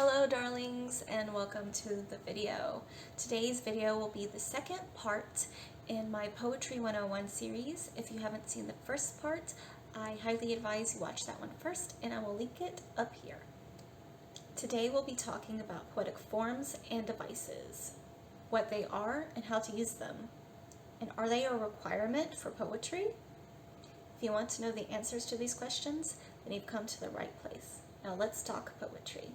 Hello darlings, and welcome to the video. Today's video will be the second part in my Poetry 101 series. If you haven't seen the first part, I highly advise you watch that one first, and I will link it up here. Today we'll be talking about poetic forms and devices, what they are and how to use them, and are they a requirement for poetry? If you want to know the answers to these questions, then you've come to the right place. Now let's talk poetry.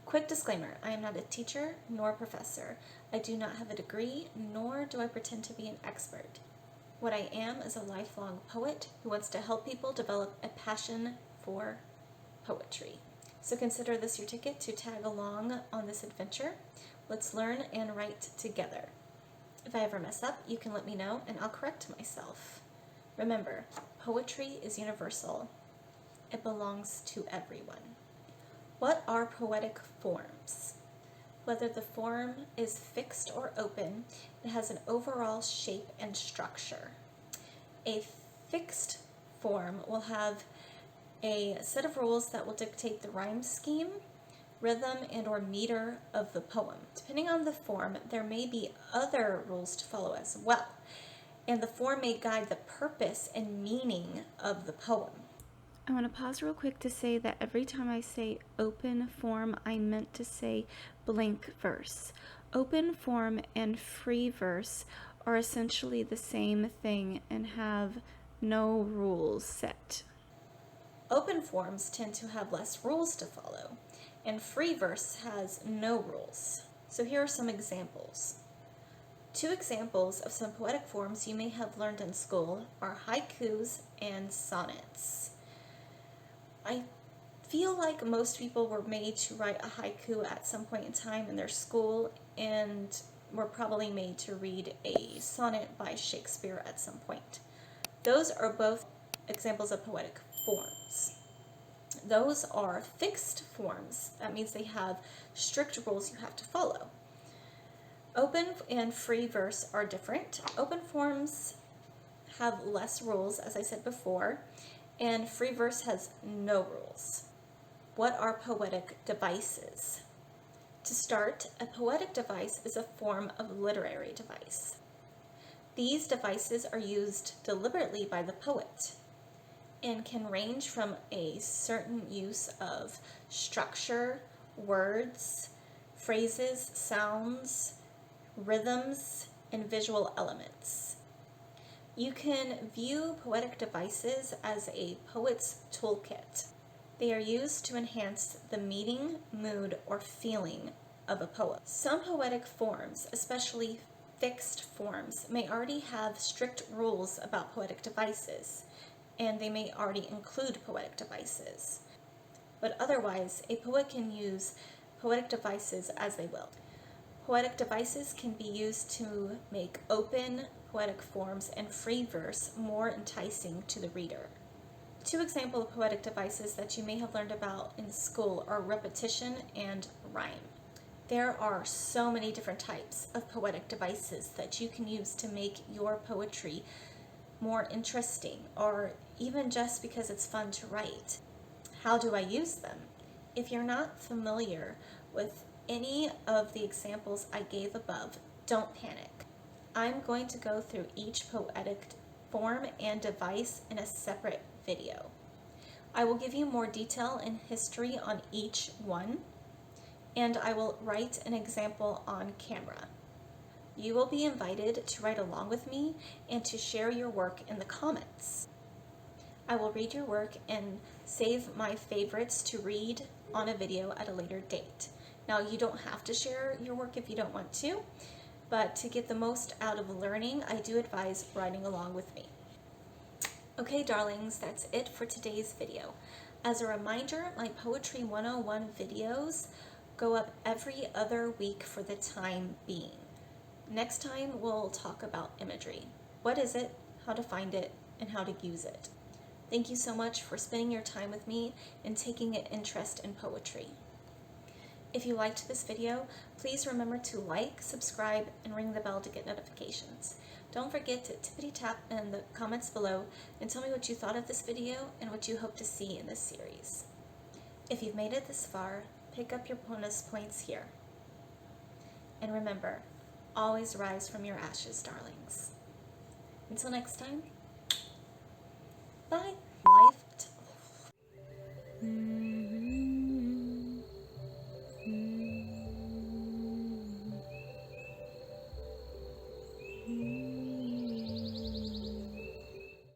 Quick disclaimer, I am not a teacher nor a professor. I do not have a degree, nor do I pretend to be an expert. What I am is a lifelong poet who wants to help people develop a passion for poetry. So consider this your ticket to tag along on this adventure. Let's learn and write together. If I ever mess up, you can let me know and I'll correct myself. Remember, poetry is universal. It belongs to everyone. What are poetic forms? Whether the form is fixed or open, it has an overall shape and structure. A fixed form will have a set of rules that will dictate the rhyme scheme, rhythm, and or meter of the poem. Depending on the form, there may be other rules to follow as well, and the form may guide the purpose and meaning of the poem. I want to pause real quick to say that every time I say open form, I meant to say blank verse. Open form and free verse are essentially the same thing and have no rules set. Open forms tend to have less rules to follow, and free verse has no rules. So here are some examples. Two examples of some poetic forms you may have learned in school are haikus and sonnets. I feel like most people were made to write a haiku at some point in time in their school, and were probably made to read a sonnet by Shakespeare at some point. Those are both examples of poetic forms. Those are fixed forms. That means they have strict rules you have to follow. Open and free verse are different. Open forms have less rules, as I said before, and free verse has no rules. What are poetic devices? To start, a poetic device is a form of literary device. These devices are used deliberately by the poet and can range from a certain use of structure, words, phrases, sounds, rhythms, and visual elements. You can view poetic devices as a poet's toolkit. They are used to enhance the meaning, mood, or feeling of a poem. Some poetic forms, especially fixed forms, may already have strict rules about poetic devices, and they may already include poetic devices. But otherwise, a poet can use poetic devices as they will. Poetic devices can be used to make open poetic forms and free verse more enticing to the reader. Two examples of poetic devices that you may have learned about in school are repetition and rhyme. There are so many different types of poetic devices that you can use to make your poetry more interesting, or even just because it's fun to write. How do I use them? If you're not familiar with any of the examples I gave above, don't panic. I'm going to go through each poetic form and device in a separate video. I will give you more detail and history on each one, and I will write an example on camera. You will be invited to write along with me and to share your work in the comments. I will read your work and save my favorites to read on a video at a later date. Now, you don't have to share your work if you don't want to, but to get the most out of learning, I do advise writing along with me. Okay, darlings, that's it for today's video. As a reminder, my Poetry 101 videos go up every other week for the time being. Next time, we'll talk about imagery. What is it, how to find it, and how to use it. Thank you so much for spending your time with me and taking an interest in poetry. If you liked this video, please remember to like, subscribe, and ring the bell to get notifications. Don't forget to tippity tap in the comments below and tell me what you thought of this video and what you hope to see in this series. If you've made it this far, pick up your bonus points here. And remember, always rise from your ashes, darlings. Until next time, bye.